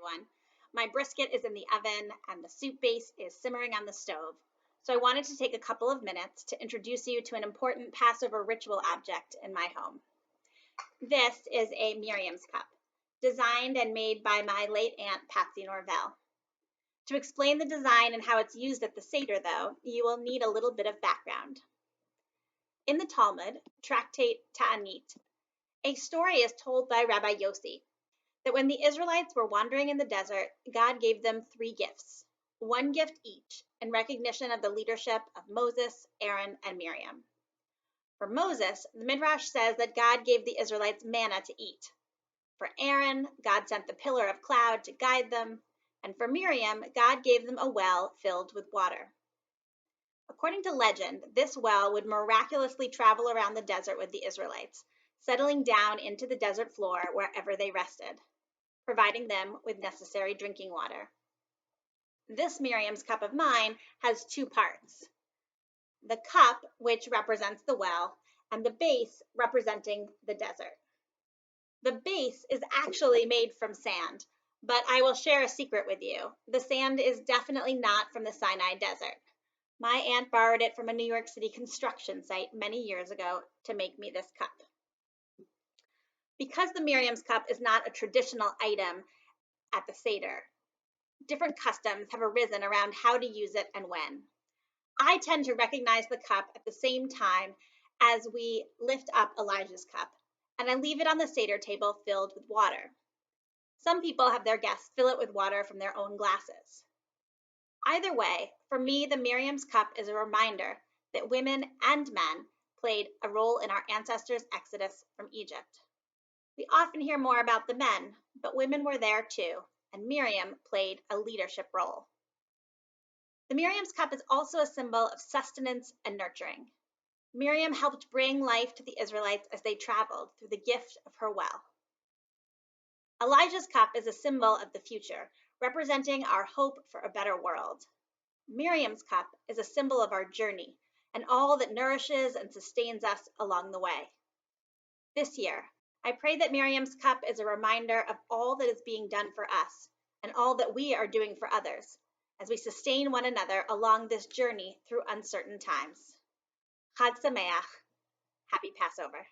everyone. My brisket is in the oven and the soup base is simmering on the stove. So I wanted to take a couple of minutes to introduce you to an important Passover ritual object in my home. This is a Miriam's cup, designed and made by my late Aunt Patsy Norvell. To explain the design and how it's used at the Seder, though, you will need a little bit of background. In the Talmud, Tractate Ta'anit, a story is told by Rabbi Yossi that when the Israelites were wandering in the desert, God gave them 3 gifts, one gift each, in recognition of the leadership of Moses, Aaron, and Miriam. For Moses, the Midrash says that God gave the Israelites manna to eat. For Aaron, God sent the pillar of cloud to guide them. And for Miriam, God gave them a well filled with water. According to legend, this well would miraculously travel around the desert with the Israelites, settling down into the desert floor wherever they rested, providing them with necessary drinking water. This Miriam's cup of mine has 2 parts. The cup, which represents the well, and the base representing the desert. The base is actually made from sand, but I will share a secret with you. The sand is definitely not from the Sinai Desert. My aunt borrowed it from a New York City construction site many years ago to make me this cup. Because the Miriam's cup is not a traditional item at the Seder, different customs have arisen around how to use it and when. I tend to recognize the cup at the same time as we lift up Elijah's cup, and I leave it on the Seder table filled with water. Some people have their guests fill it with water from their own glasses. Either way, for me, the Miriam's cup is a reminder that women and men played a role in our ancestors' exodus from Egypt. We often hear more about the men, but women were there too, and Miriam played a leadership role. The Miriam's cup is also a symbol of sustenance and nurturing. Miriam helped bring life to the Israelites as they traveled through the gift of her well. Elijah's cup is a symbol of the future, representing our hope for a better world. Miriam's cup is a symbol of our journey and all that nourishes and sustains us along the way. This year, I pray that Miriam's cup is a reminder of all that is being done for us and all that we are doing for others as we sustain one another along this journey through uncertain times. Chag Samech, happy Passover.